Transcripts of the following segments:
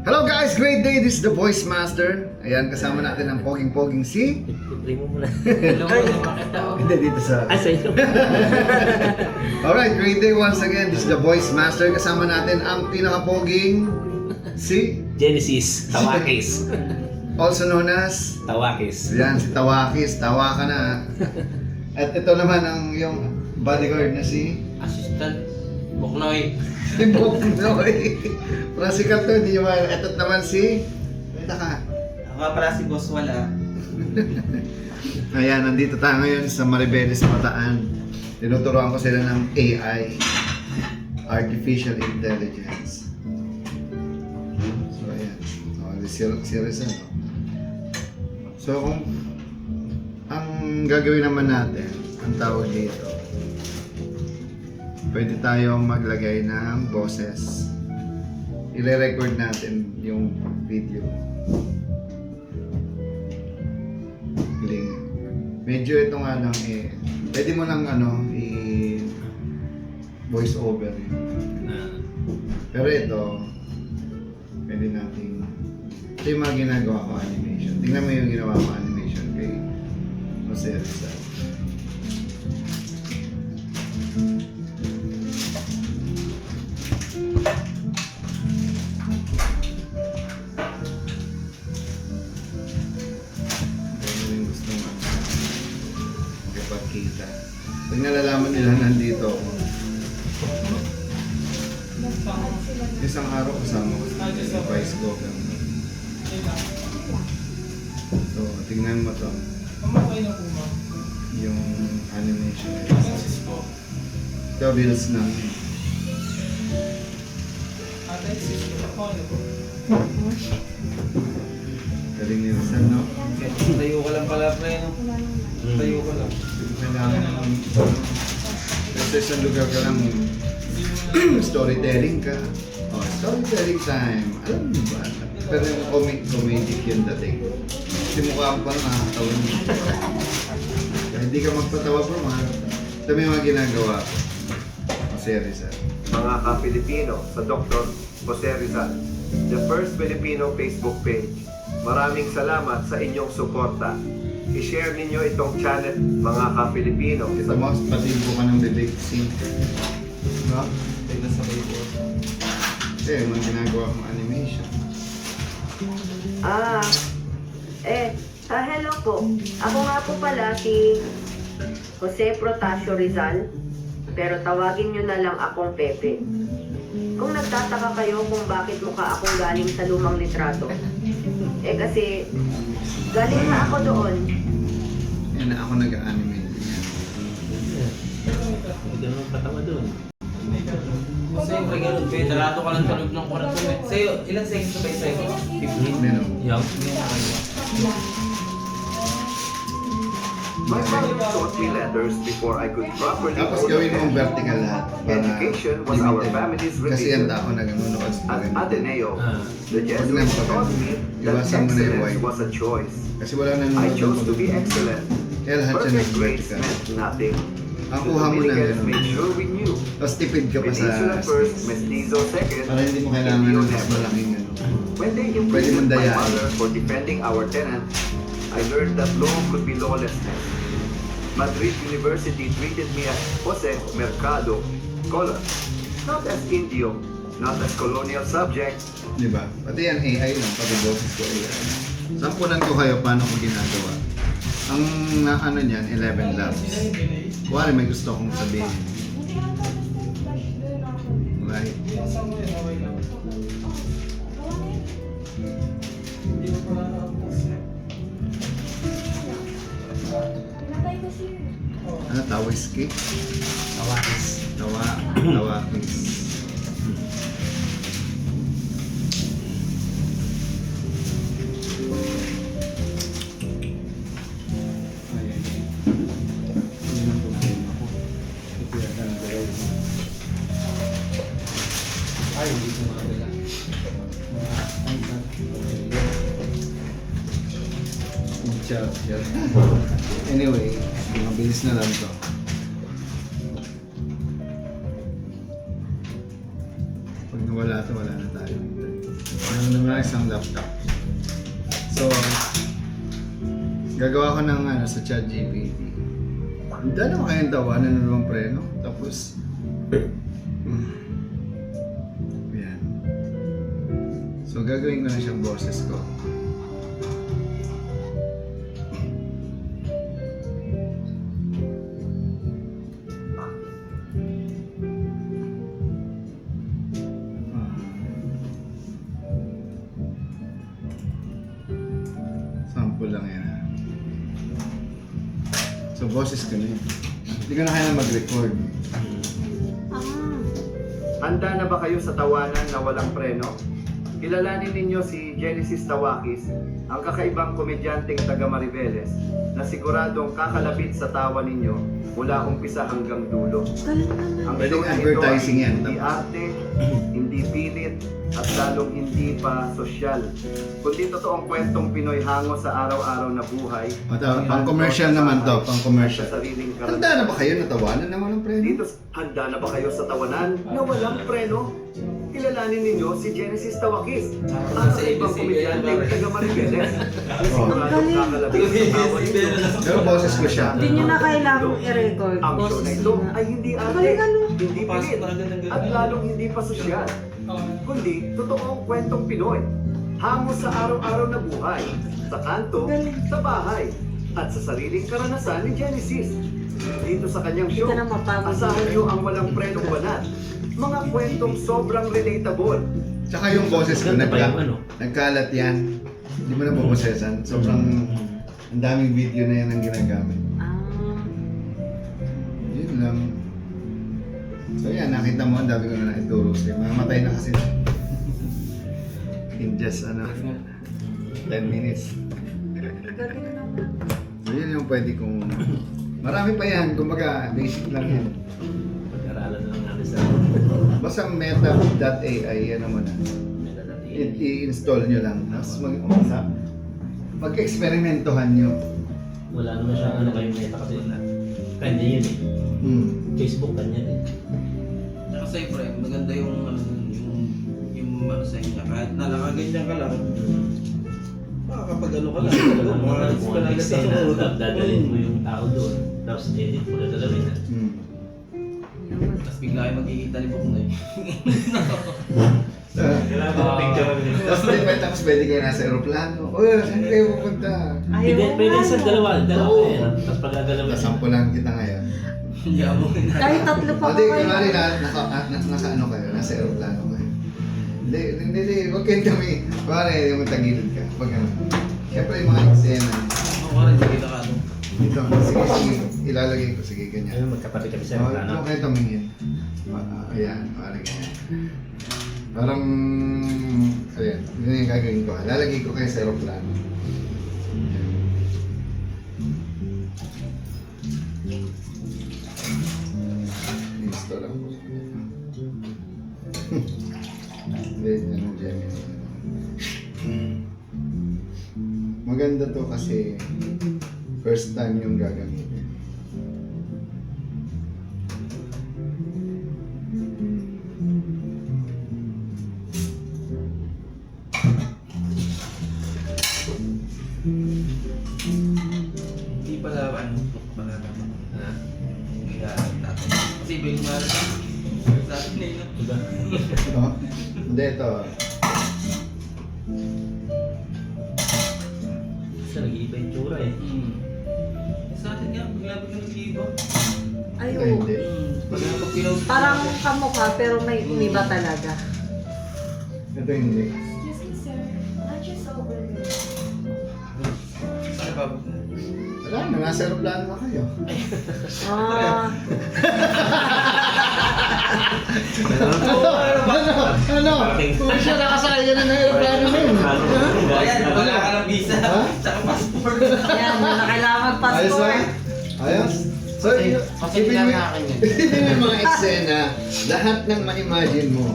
Hello guys, great day. This is the Voice Master. Ayan, kasama natin ang poging-poging si... Libre mo muna. Hindi, dito sa... Sa inyo. Alright, great day once again. This is the Voice Master. Kasama natin ang pinaka-poging si... Genesis, Tawakis. Also known as... Tawakis. Yan, si Tawakis. Tawa ka na. At ito naman ang yung bodyguard na si... Assistant Buknoy. Si Buknoy. Parang sikat to, hindi nyo ma... Ito naman si... Wala ka. Ako nga pala si Boss Wala. Ayan, nandito tayo ngayon sa Maribeles Bataan. Tinuturuan ko sila ng AI, Artificial Intelligence. So, ayan. Series ano. So, kung ang gagawin naman natin, ang tawag dito, pwede tayong maglagay ng boses. I-record natin yung video. Link. Medyo itong ano pwede mo lang voice over yun. Pero ito, pwede nating ito yung mga ginagawa ko animation. Tingnan mo yung ginawa ko animation kay Jose Rizal. Kita. Pag nalalaman nila nandito ako. Isang araw kasama ko sa vice governor. So, tingnan mo to. Yung animation na yun. The wheels na. Galing ni Rizal, no? Tayo ka lang pala, pre, no? Tayo ka lang. Kailangan sa isang lugar ka lang storytelling ka. Oh, storytelling time. Alam mo ba? Pero yung comedic yung dating. Kasi mukha mo parang nakakatawa mo. Kaya hindi ka magpatawa bro, ito may mga ginagawa ko. Jose Rizal. Mga ka-Pilipino sa Dr. Jose Rizal, the first Filipino Facebook page. Maraming salamat sa inyong suporta. I-share ninyo itong channel, mga ka-Pilipino. Kita mo, patibo ka ng bibig scene. No? Tignan sa kayo po. Kasi mga ginagawa kong animation. Hello po. Ako nga po pala si Jose Protasio Rizal, pero tawagin nyo na lang akong Pepe. Kung nagtataka kayo kung bakit mukha akong galing sa lumang litrato, kasi galing na ako doon. Yan na ako nag-animate. Hindi ganun patawa doon. Sa'yo, pre, ganun, pre. Darato ka lang sa loob ng kwarto, eh. Sa'yo, ilang seconds na ba yung sa'yo? 15? Meron. Yup. My father taught me letters before I could properly Tapos gawin mong vertical lahat. Para Education was our limited. family's Kasi yan religion. ako nag-anunood sa At ganito. Ateneo, the Huwag Jesuits lang taught me that Iwasan mo na yung excellence white. was a choice. Kasi wala nang I nanonood chose to ng be pag- excellent. Kaya lahat yan Perfect ng grades vertical. meant nothing. Ang The kuha mo na Dominicans gano'n. made sure we knew. Tapos tipid ka pa sa Peninsula first, space. Mestizo second, Para hindi mo kailangan Indio ng mas never. malaking ano. When they Pwede mong imprisoned my dayain. mother for defending our tenant, I learned that law could be lawlessness. Madrid University treated me as Jose Mercado Color, not as Indio, not as colonial subject. Di ba? Pati yan AI lang, pati boses ko AI. Sampunan ko kayo paano ko ginagawa. Ang ano niyan, 11 labs. Kuwari may gusto kong sabihin. Right? Ano, tawiski? Tawakis. Tawakis. Ayan. Yun ang problema ko. Ito yata ang gawin mo. Ay, hindi ko makagala. Anyway, mabilis na lang to. Pag nawala to, wala na tayo. Ano mo lang isang laptop. So, gagawa ko ng sa ChatGPT. Hindi naman kayong tawanan na naman preno. Tapos, yan. So, gagawin ko na siyang boses ko. Sample lang yan. So, boses ko na yun. Hindi ko na kailangan mag-record. Handa na ba kayo sa tawanan na walang preno? Kilalanin ninyo si Genesis Tawakis, ang kakaibang komedyanteng taga Mariveles na siguradong kakalapit sa tawa ninyo mula umpisa hanggang dulo. Ang Pwedeng show na ito advertising ay yan, hindi tapos. arte, hindi pilit, at lalong hindi pa sosyal. Kundi totoong kwentong Pinoy hango sa araw-araw na buhay. Pang commercial naman to, pang commercial. Sa sariling Handa karanasan. na ba kayo natawanan na walang preno? Dito, handa na ba kayo sa tawanan na walang preno? Kilalanin ninyo si Genesis Tawakis, ang Sa ibang ABC, komedyanteng taga Mariveles. Siguradong kakalapit Ang sa tawa galing. ninyo. Pero boses ko siya. Hindi nyo na kailangang i-record. Ang show na ito ay hindi arte, hindi Pasok pilit, na agad ng at ganun. lalong hindi pa sosyal. Kundi totoong kwentong Pinoy, hango sa araw-araw na buhay, sa kanto, sa bahay, at sa sariling karanasan ni Genesis. Dito sa kanyang show, Hindi ka na mapagod. asahan niyo ang walang prenong banat. Mga kwentong sobrang relatable. Tsaka yung boses ko, Ganda pa yung ano? nagkalat yan. Hindi mo na puprosesan. Sobrang ang daming video na yan ang ginagamit. Ah. Yun lang. So yan, nakita mo, ang dami ko na naituro sa'yo. Mamatay na kasi. In just 10 minutes. Galing naman. So yun yung pwede kong... Marami pa yan, kumbaga basic lang yan. Pag-aralan na lang natin sa Basta meta.ai, yan naman na. I-install nyo lang. Tapos mag-eksperimentohan nyo. Wala naman siyang ano kayo meta kasi kanya yun eh. Facebook kanya eh. Tsaka sa'yo, pre, maganda yung ano sa inyo. Kahit nakaganyan ka lang, makakapag ano ka lang. Kung Umalis ka na agad sa sumunod. dadalhin mo yung tao doon. Tapos edit mo na dalawin na. Tapos bigla kayo magkikita ni Bok na yun. Kailangan ko picture mo nila. Tapos pwede kayo nasa aeroplano. Uy, saan kayo pupunta? Hindi, Ayaw pwede nga, sa no? dalawa Oo. kayo. Tapos pagkagalawin. Nasampulan kita ngayon. Yamoy na. Kahit tatlo pa Hindi, ba kayo? kunwari nasa ano kayo, nasa aeroplano kayo. Hindi, huwag kayong kami. Kunwari, yung tagilid ka. Pag ano. Siyempre yung mga eksena. Ako rin, nakita ka no? Dito, sige, ilalagay ko. Sige, ganyan. Ayun, magkapatid kami sa Huwag plano. kayo tumingin. Ayan, parang ganyan. Parang, ayan, yun yung gagawin ko. Lalagay ko kayo sa aeroplano. Install lang po. Hindi, ano dyan. Maganda to kasi first time yung gagamitin. Hindi pala ano, pala naman. Ha? Hindi natin. Kasi iba yung mahal sa atin na yun. Diba? Ito? Hindi, ito. Kasi nag-iiba yung tsura eh. Sa atin nga, bigla-bigla nag-iiba. Ay, Ay, oo. hindi. Pag pinost Parang kamukha pero may umiba talaga. Ito hindi. Excuse me, sir. Lunch is over. Ano ba? Wala na, nasa aeroplano na kayo. Ah. Ano? Kung siya nakasakay ka na ng aeroplano mo yun. Ayan, wala ka ng visa. Ha? Tsaka passport. Yan, yun na kailangan Ayos mag-passport. lang? Ayos? So, isipin mo yung mga eksena, lahat ng ma-imagine mo.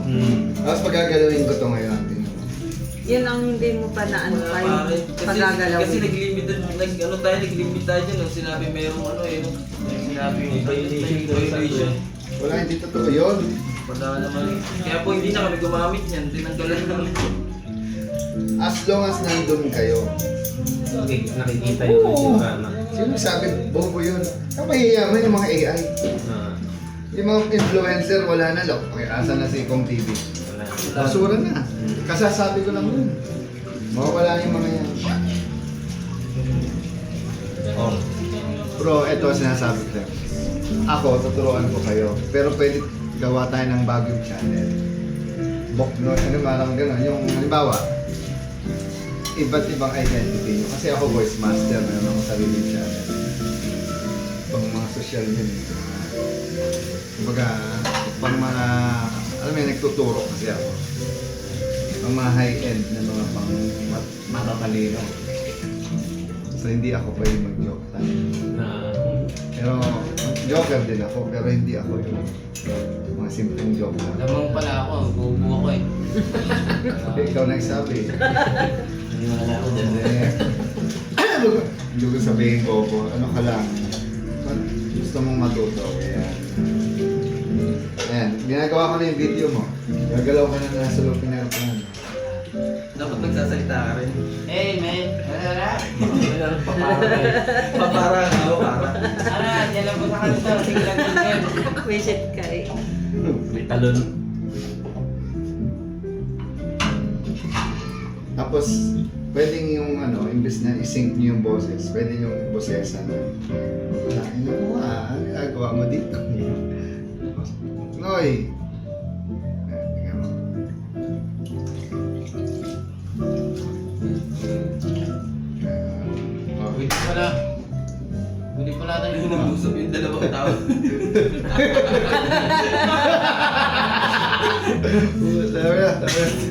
Tapos pagagalawin ko to ngayon. Yun ang hindi mo pa na ano pa yung Kasi pagagalawin. nag-limit tayo dyan. Nung sinabi merong ano eh. Nung sinabi yung violation. Wala, hindi totoo yun. Wala naman. Kaya po hindi na kami gumamit yan. Tinanggalan namin. as long as nandun kayo. Nakikita yung diorama. Sino sabi, bobo yun? Ang mahiyaman yung mga AI. Yung mga influencer, wala na. Okay, asan na si Kong TV? Wala. Basura na. Kasasabi ko lang yun. Mawawala yung mga yan. Oh. Bro, ito ang sinasabi ko. Ako, tuturuan ko kayo. Pero pwede gawa tayo ng bagong channel. No, ano marang gano'n. Yung halimbawa, iba't ibang identity nyo. Kasi ako voice master, meron akong sariling channel. Pang mga social media. Kumbaga, pang mga, alam mo yun, nagtuturo kasi ako. Pang mga high-end na mga pang matatalino. So hindi ako pwede mag-joke tayo. Pero joker din ako, pero hindi ako yung mga simpleng joke lang. Lamang pala ako, bubu ako eh. Ikaw nagsabi. Hindi wala ako dyan. Hindi ko sabihin ko po, ano ka lang, gusto mong matuto, kaya ayan, ginagawa ko na yung video mo. Gagalaw ka na nasa loob ng aeroplano. Dapat nagsasalita ka rin. Hey man, Paparang. papara ako, para. Diyan lang po sa kanto, sige lang din. Visit ka eh. May talon. Tapos, pwedeng yung ano, imbes na i-sync nyo yung boses, pwede yung bosesan na, ano mo ano ginagawa mo dito? Noy! Hindi pala tayo nag-usap yung dalawang tao.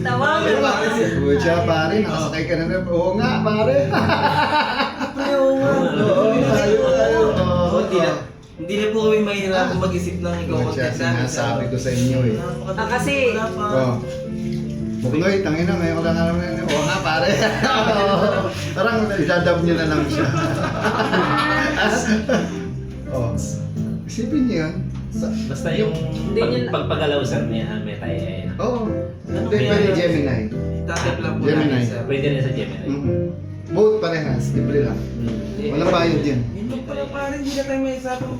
Tawagan mo. Pucha, pare, nakasakay ka na rin. Oo nga, pare. Oo nga. Hindi na po kami mahirap mag-isip ng ikaw Pucha, content namin. sinasabi ko sa inyo eh. Kasi- Oh. Buknoy, tangin na, ngayon ko lang alam na. Oo nga, pare. Parang idadab nyo na lang siya. Oh. Isipin niyo yun. Basta yung Hindi yun- pagpagalaw sir niya, may tayo eh. Oo. Hindi, pwede Gemini. Tatap lang po Gemini. namin, sir. Pwede rin sa Gemini. Both parehas, libre lang. Walang bayad yan. Yun yung pala parang hindi na tayo may isapang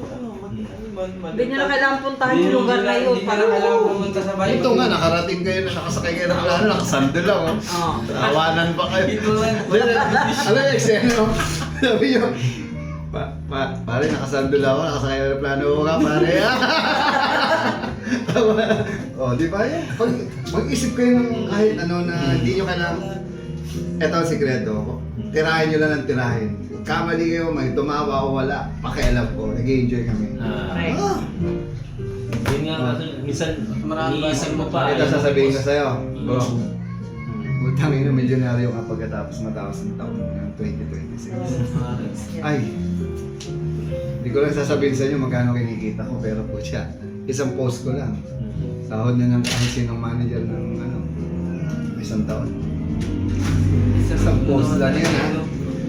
Hindi nyo na kailangan puntahan yung lugar na yun. Hindi na kailangan pumunta sa bahay. Ito nga, nakarating kayo na nakasakay kayo ng plano, nakasandal lang. Oh. Oo. Tawanan pa kayo. Ito lang. Alam yung eksena, no? Sabi nyo, pare, nakasandal ako, nakasakay ng plano ko ka, pare. Oh, di ba yan? Mag-isip kayo ng kahit ano na hindi nyo kailangan. Ito ang sikreto. Tirahin nyo lang ng tirahin. Kamali kayo, may tumawa o wala, pakialam ko, nag-enjoy kami. Right. Yun nga kasi, minsan, Marami iniisip mo pa. Ito sasabihin ko sa'yo, bro. Hmm. Utang ina, milyonaryo ka pagkatapos matapos ng taon ng 2026. Ay, hindi ko lang sasabihin sa inyo magkano kinikita ko, pero po siya, isang post ko lang. Sahod na ng kahit sinong manager ng ano, isang taon. Isang post lang yan, ha?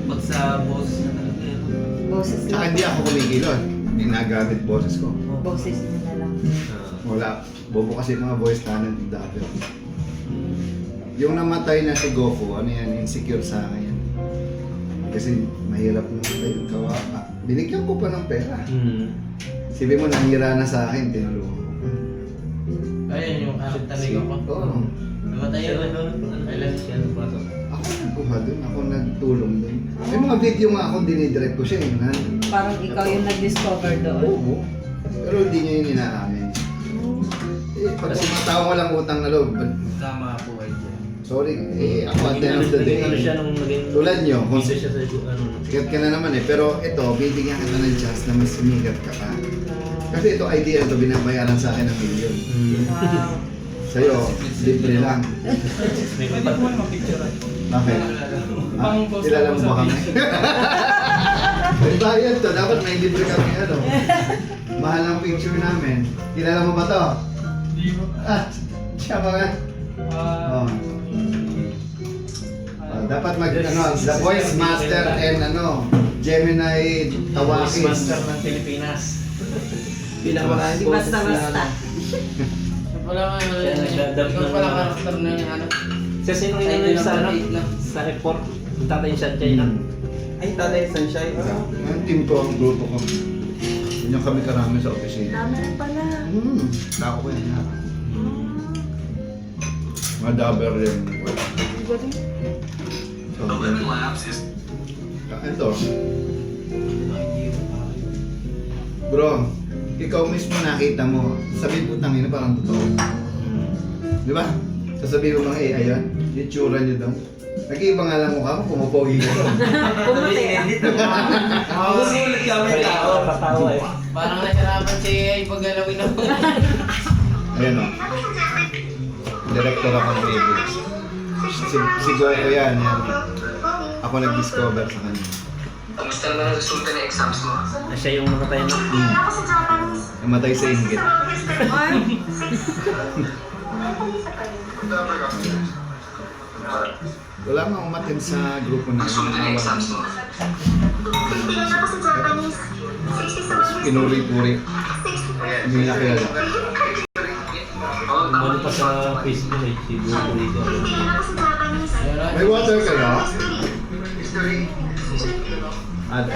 Pag sa boss na talaga yun. Boses Tsaka na. hindi ako kumikilon. Ginagamit boses ko. Boses mo na lang. Wala. Bobo kasi mga voice talent dati. Yung namatay na si Goku, ano yan, insecure sa akin yan. Kasi mahirap namatay yung kawawa. Binigyan ko pa ng pera. Sabi mo, nangira na sa akin, tinulungan ko pa. Ayun yung talaga ko. Oo. Namatay yun. Kailan siya nagpasok? Ako nagkuha dun, ako nagtulong dun. May mga video nga ako, dinidirect ko siya eh. Parang ikaw yung nag-discover doon. Oo. Pero hindi niya yun inaamin. Eh, pag kumatawa walang utang na loob, Tama po kayo dyan. sorry, ako at the end of the day. Ano siya nung naging... Tulad nyo, kung Isa siya sa ano... sikat ka na naman eh. Pero ito, bibigyan kita ng chance na mas sumikat ka pa. Kasi ito idea, ito binabayaran sa akin ng milyon. Wow. Sa'yo, libre lang. May Pwede kapag... mo naman picture rin. Bakit? Kilala mo ba kami? May bayad to, dapat may libre kami ano. Mahal ang picture namin. Kilala mo ba to? Hindi mo. Siya ba nga? Oh. Dapat mag, ano, the voice master and ano, Gemini Voice Tawakis. master ng Pilipinas. Pinakamaraming Di basta-basta. Wala nga, Siya nagdadab ikaw ng pala mga- karakter na yung ano. Sa sino Ay, yung sa ano? 8 lang. Sa report, yung tatay yung sunshine na. Ay, tatay sunshine. Ang team ko, ang grupo ko. Ganyan kami karami sa opisina. Dami rin pala. Tako ko yan. Mga dabber rin. So, ito. Bro, ikaw mismo nakita mo. Sabihin po tangina parang totoo. Di ba? Sasabihin mo mga AI yan. Yung tsura nyo daw. Nag-iiba nga lang mukha mo, pumapogi ka. Susulit kami tao. Katawa eh. Parang nasarapan si AI pag galawin ako. Ayan o. Director ako ng ABS. Si Goku yan. Ako nag-discover sa kanya. Kumusta naman ang resulta ng exams mo? Siya yung namatay na. Namatay sa inggit. Wala mang umatin sa grupo na Resulta ng exams mo? Pinuri-puri. Hindi na kilala. Umano pa sa Facebook eh. Si Google dito. May water ka na? Ano?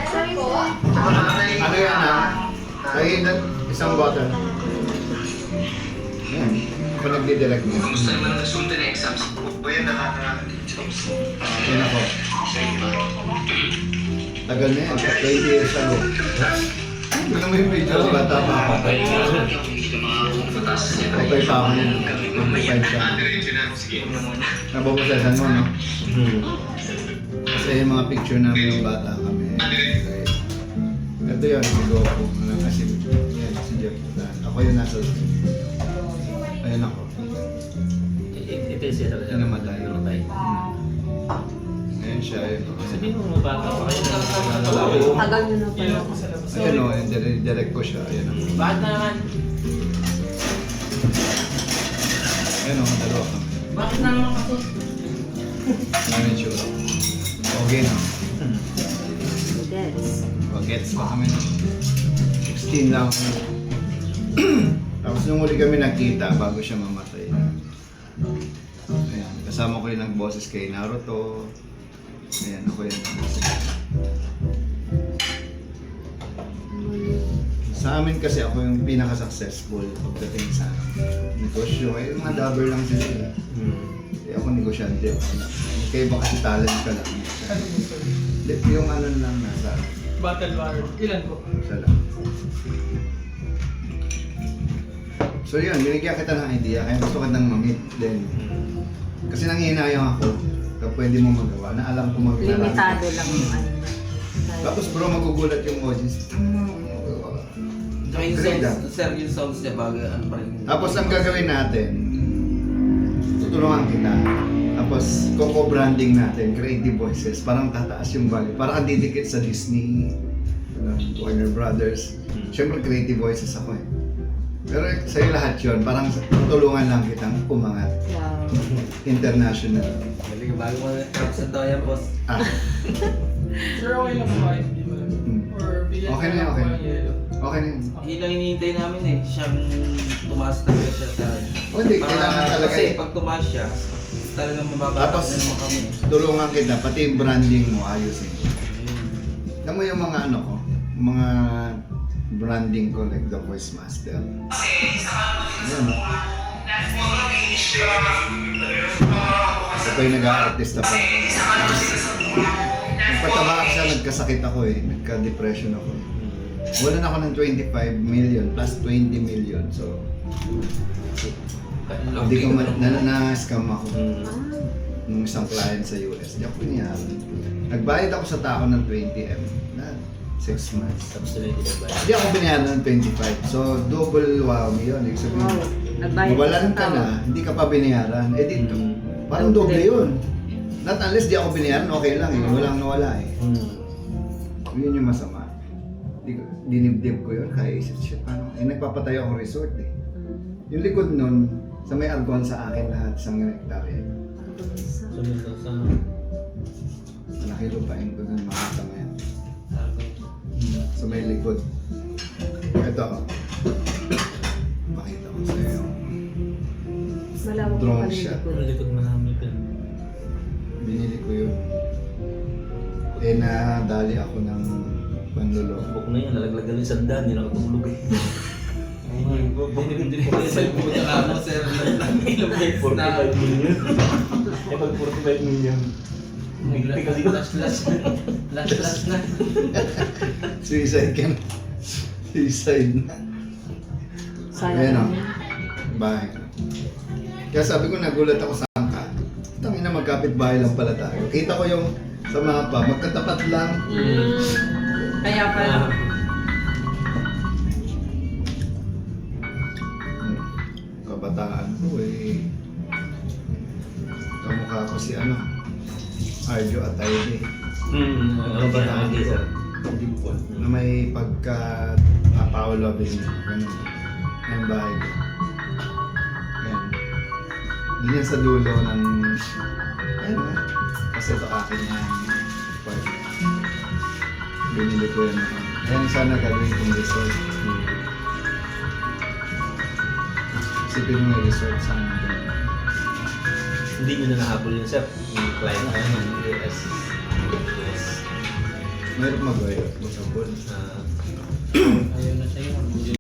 Ano yan ha? Ay, isang bottle. Yan. Ako nagdidirect mo. Kumusta naman ang resulta ng exams mo? Yan ako. Tagal na yan. 20 years ago. Hindi naman yung video. Bata pa ako. Okay pa ako yan. 25 siya. Nababasasan mo, no? Kasi yung mga picture namin yung bata kami. Ito yun, si Goku. Kasi yan, si Jeff. Ako yung nasa... Ayun ako. Ito yung siya talaga. Namatay. Namatay. Ayun siya. Ayun. Sabihin mo mga bata pa kayo. Tagal nyo na pala. Ayun o, yung direct ko siya. Ayun ako. Bakit na naman? Ayun o, dalawa kami. Bakit na naman kasi? Ano yung tsura? Okay na. Yes. Gets pa kami. 16 lang ako. Tapos nung uli kami nakita bago siya mamatay. Ayan, kasama ko rin ang boses kay Naruto. Ayan, ako yun. Sa amin kasi ako yung pinaka-successful pagdating sa negosyo. Eh, mga dabber lang sila. Eh, ako negosyante. Kaya baka si talent ka lang. Yung ano lang nasa... Battle War. Ilan po? Isa lang. So yun, binigyan kita ng idea, kaya gusto ka nang mamit din. Kasi nangihinayang ako, kapag pwede mo magawa, na alam ko magawa. Limitado lang yung ano. Tapos bro, magugulat yung audience. Tsaka yung sounds, sir, yung sounds niya bago ano pa rin. Tapos ang gagawin natin, tutulungan kita. Tapos, co-branding natin, creative voices, parang tataas yung value. Parang didikit sa Disney, Warner Brothers. Siyempre, creative voices ako eh. Pero sa'yo lahat yun, parang tulungan lang kitang umangat. Wow. International. Galing, bago mo na sa doyan, boss. Ah, Sir, okay lang po kayo, di ba? Or bigyan Okay na ko yan, okay. ng yelo. okay na yun. Yun lang hinihintay namin eh. Siyang tumaas talaga siya sa... O hindi, kailangan talaga Kasi eh. pag tumaas siya, talagang mababata Tapos, na naman kami. tulungan kita, pati yung branding mo, ayusin. Alam mo yung mga ano ko, mga branding ko like The Voice Master. Ayan o. Ito yung nag-a-artista pa. Nagpataba ako siya, nagkasakit ako eh. Nagka-depression ako. Wala na ako ng 25 million plus 20 million. So, hindi ko na-scam ako. Nung isang client sa US. Di ako pinayaran. Nagbayad ako sa tao ng 20M na 6 months. Tapos tuloy dito ba? Hindi ako binayaran ng 25. So, double wow yun. Ibig sabihin, Wow. Nagbayad mawalan sa ka tao. na, hindi ka pa binayaran. Eh dito, parang doble yun. Not unless di ako binayaran, okay lang eh. Walang nawala eh. Yun yung masama. Dinibdib ko yun. Kaya isip siya, paano? Eh, nagpapatayo ako resort eh. Yung likod nun, sa may argon sa akin lahat, isang hektarya. Sumunod sa... Malaki lupain ko nun, makita mo yan. Sa may likod. Ito, makita ko sa'yo yung Malawak drone pa rin shot. likod. Likod marami pa. Binili ko yun. Eh, nadali ako ng panluloko. Book na yun, nalaglagan yung sandaan, hindi nakatulog eh. Sa pumunta ka mo, sir. Ilang beses na. 45 million. Eh, pag 45 million. Bigti kasi ko. Last na. Suicide ka na. Suicide na. Ayan o. Bahay ko. Kaya sabi ko, nagulat ako sa angka. Tangin na magkapit-bahay lang pala tayo. Kita ko yung sa mapa, magkatapat lang. Kaya pala. Kabataan ko eh. Kamukha ko si ano, Arjo Atayde. Ano ba na hindi, sir? Na may pagka Paolo Abelino. Ganun. Yan bahay ko. Yan. Doon yan sa dulo ng... Ayun na. Kasi ito akin yan. Pag binili ko yan. Ayan sana gagawin kong resort. Isipin mo may resort sana doon. Hindi nyo na nahabol yun, sir. Yung client na yun, yung US. Mayroon mag-wire. Busabon. Ah, Ayun na siya yun.